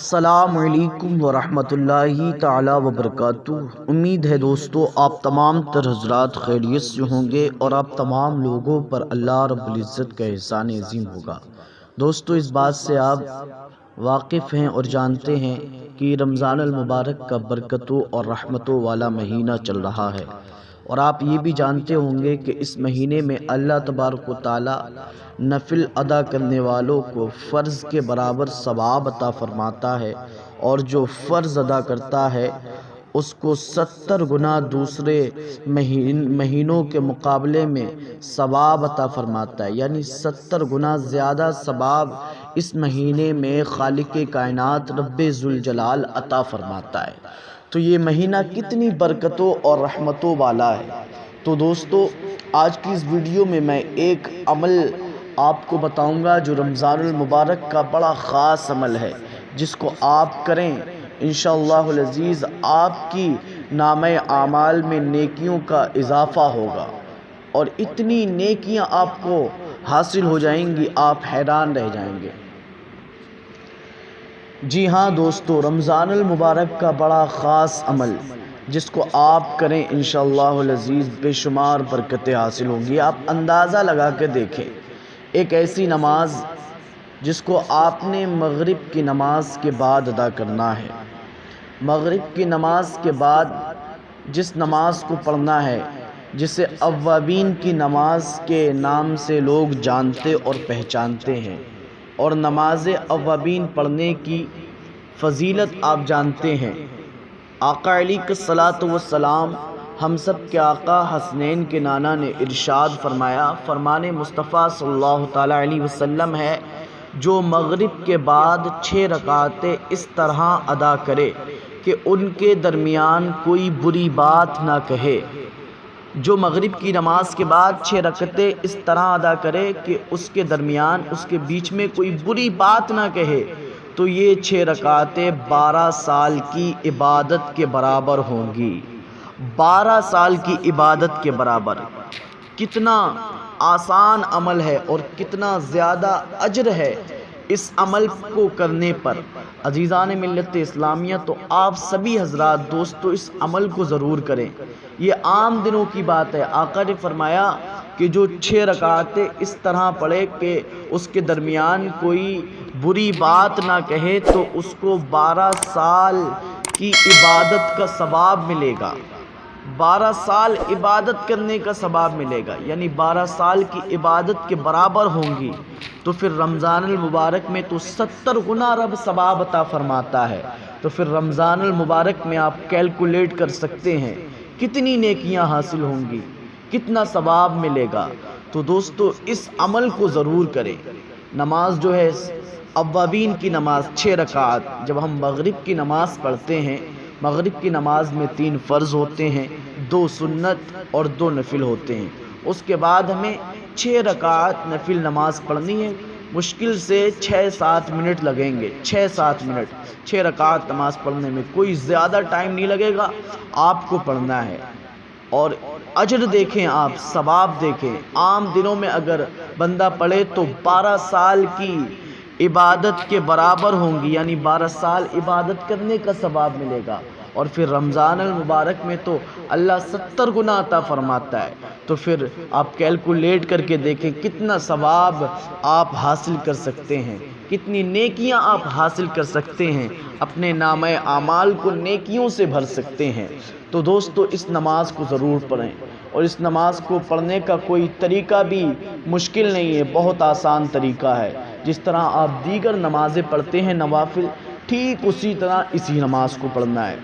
السلام علیکم ورحمۃ اللہ تعالی وبرکاتہ۔ امید ہے دوستو آپ تمام تر حضرات خیریت سے ہوں گے اور آپ تمام لوگوں پر اللہ رب العزت کا احسان عظیم ہوگا۔ دوستو اس بات سے آپ واقف ہیں اور جانتے ہیں کہ رمضان المبارک کا برکتوں اور رحمتوں والا مہینہ چل رہا ہے، اور آپ یہ بھی جانتے ہوں گے کہ اس مہینے میں اللہ تبارک و تعالی نفل ادا کرنے والوں کو فرض کے برابر ثواب عطا فرماتا ہے، اور جو فرض ادا کرتا ہے اس کو 70 گنا دوسرے مہینوں کے مقابلے میں ثواب عطا فرماتا ہے، یعنی 70 گنا زیادہ ثواب اس مہینے میں خالق کائنات رب ذوالجلال عطا فرماتا ہے۔ تو یہ مہینہ کتنی برکتوں اور رحمتوں والا ہے۔ تو دوستو آج کی اس ویڈیو میں ایک عمل آپ کو بتاؤں گا جو رمضان المبارک کا بڑا خاص عمل ہے، جس کو آپ کریں انشاءاللہ العزیز آپ کی نامہ اعمال میں نیکیوں کا اضافہ ہوگا، اور اتنی نیکیاں آپ کو حاصل ہو جائیں گی آپ حیران رہ جائیں گے۔ جی ہاں دوستو، رمضان المبارک کا بڑا خاص عمل جس کو آپ کریں انشاءاللہ العزیز بے شمار برکتیں حاصل ہوں گی۔ آپ اندازہ لگا کے دیکھیں، ایک ایسی نماز جس کو آپ نے مغرب کی نماز کے بعد ادا کرنا ہے، مغرب کی نماز کے بعد جس نماز کو پڑھنا ہے، جسے اوابین کی نماز کے نام سے لوگ جانتے اور پہچانتے ہیں، اور نماز اوابین پڑھنے کی فضیلت آپ جانتے ہیں۔ آقا علیہ الصلوۃ والسلام ہم سب کے آقا حسنین کے نانا نے ارشاد فرمایا، فرمان مصطفیٰ صلی اللہ تعالیٰ علیہ وسلم ہے، جو مغرب کے بعد 6 رکعتیں اس طرح ادا کرے کہ ان کے درمیان کوئی بری بات نہ کہے، جو مغرب کی نماز کے بعد 6 رکعتیں اس طرح ادا کرے کہ اس کے درمیان اس کے بیچ میں کوئی بری بات نہ کہے، تو یہ 6 رکعتیں 12 سال کی عبادت کے برابر ہوں گی۔ 12 سال کی عبادت کے برابر۔ کتنا آسان عمل ہے اور کتنا زیادہ اجر ہے اس عمل کو کرنے پر۔ عزیزان ملت اسلامیہ، تو آپ سبھی حضرات دوستو اس عمل کو ضرور کریں۔ یہ عام دنوں کی بات ہے۔ آقا نے فرمایا کہ جو 6 رکعتیں اس طرح پڑھے کہ اس کے درمیان کوئی بری بات نہ کہے، تو اس کو 12 سال کی عبادت کا ثواب ملے گا۔ 12 سال عبادت کرنے کا ثواب ملے گا، یعنی 12 سال کی عبادت کے برابر ہوں گی۔ تو پھر رمضان المبارک میں تو 70 گنا رب ثواب عطا فرماتا ہے، تو پھر رمضان المبارک میں آپ کیلکولیٹ کر سکتے ہیں کتنی نیکیاں حاصل ہوں گی، کتنا ثواب ملے گا۔ تو دوستو اس عمل کو ضرور کریں۔ نماز جو ہے اوابین کی نماز 6 رکعت، جب ہم مغرب کی نماز پڑھتے ہیں، مغرب کی نماز میں 3 فرض ہوتے ہیں، 2 سنت اور 2 نفل ہوتے ہیں۔ اس کے بعد ہمیں 6 رکعت نفل نماز پڑھنی ہے۔ مشکل سے 6-7 منٹ لگیں گے، 6-7 منٹ 6 رکعت نماز پڑھنے میں کوئی زیادہ ٹائم نہیں لگے گا، آپ کو پڑھنا ہے۔ اور اجر دیکھیں، آپ ثواب دیکھیں۔ عام دنوں میں اگر بندہ پڑھے تو 12 سال کی عبادت کے برابر ہوں گی، یعنی 12 سال عبادت کرنے کا ثواب ملے گا۔ اور پھر رمضان المبارک میں تو اللہ 70 گنا عطا فرماتا ہے، تو پھر آپ کیلکولیٹ کر کے دیکھیں کتنا ثواب آپ حاصل کر سکتے ہیں، کتنی نیکیاں آپ حاصل کر سکتے ہیں، اپنے نامہ اعمال کو نیکیوں سے بھر سکتے ہیں۔ تو دوستو اس نماز کو ضرور پڑھیں، اور اس نماز کو پڑھنے کا کوئی طریقہ بھی مشکل نہیں ہے، بہت آسان طریقہ ہے۔ جس طرح آپ دیگر نمازیں پڑھتے ہیں نوافل، ٹھیک اسی طرح اسی نماز کو پڑھنا ہے۔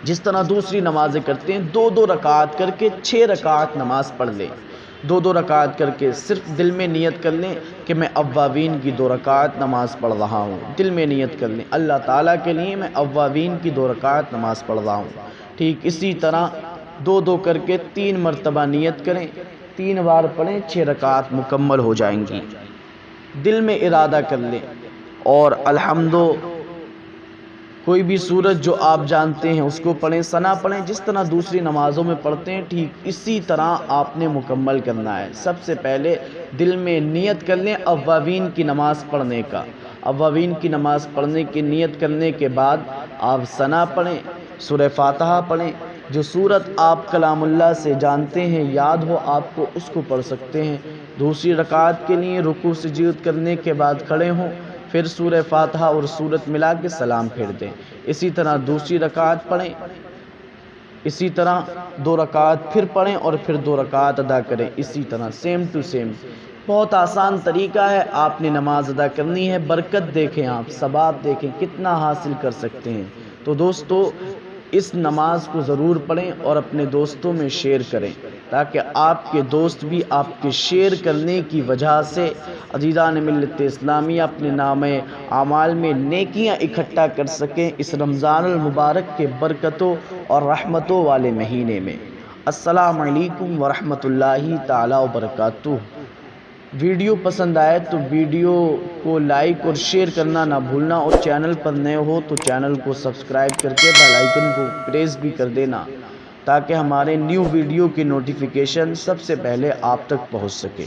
جس طرح دوسری نمازیں کرتے ہیں 2-2 رکعت کر کے 6 رکعت نماز پڑھ لیں، 2-2 رکعت کر کے صرف دل میں نیت کر لیں کہ میں اوابین کی 2 رکعت نماز پڑھ رہا ہوں، دل میں نیت کر لیں اللہ تعالیٰ کے لیے میں اوابین کی 2 رکعت نماز پڑھ رہا ہوں۔ ٹھیک اسی طرح 2-2 کر کے 3 مرتبہ نیت کریں، 3 بار پڑھیں، 6 رکعت مکمل ہو جائیں گی۔ دل میں ارادہ کر لیں، اور الحمدو کوئی بھی سورت جو آپ جانتے ہیں اس کو پڑھیں، ثنا پڑھیں، جس طرح دوسری نمازوں میں پڑھتے ہیں ٹھیک اسی طرح آپ نے مکمل کرنا ہے۔ سب سے پہلے دل میں نیت کر لیں اوابین کی نماز پڑھنے کا، اواوین کی نماز پڑھنے کی نیت کرنے کے بعد آپ ثنا پڑھیں، سورہ فاتحہ پڑھیں۔ جو صورت آپ کلام اللہ سے جانتے ہیں، یاد ہو آپ کو، اس کو پڑھ سکتے ہیں۔ دوسری رکعت کے لیے رکوع سجود کرنے کے بعد کھڑے ہوں، پھر سورہ فاتحہ اور سورت ملا کے سلام پھیر دیں۔ اسی طرح دوسری رکعت پڑھیں، اسی طرح 2 رکعت پھر پڑھیں اور پھر 2 رکعت ادا کریں، اسی طرح سیم ٹو سیم۔ بہت آسان طریقہ ہے، آپ نے نماز ادا کرنی ہے۔ برکت دیکھیں، آپ ثواب دیکھیں کتنا حاصل کر سکتے ہیں۔ تو دوستو اس نماز کو ضرور پڑھیں اور اپنے دوستوں میں شیئر کریں، تاکہ آپ کے دوست بھی آپ کے شیئر کرنے کی وجہ سے عزیزان ملت اسلامیہ اپنے نام اعمال میں نیکیاں اکٹھا کر سکیں اس رمضان المبارک کے برکتوں اور رحمتوں والے مہینے میں۔ السلام علیکم ورحمۃ اللہ تعالی وبرکاتہ۔ ویڈیو پسند آئے تو ویڈیو کو لائک اور شیئر کرنا نہ بھولنا، اور چینل پر نئے ہو تو چینل کو سبسکرائب کر کے بیل آئیکن کو پریس بھی کر دینا، تاکہ ہمارے نیو ویڈیو کی نوٹیفیکیشن سب سے پہلے آپ تک پہنچ سکے۔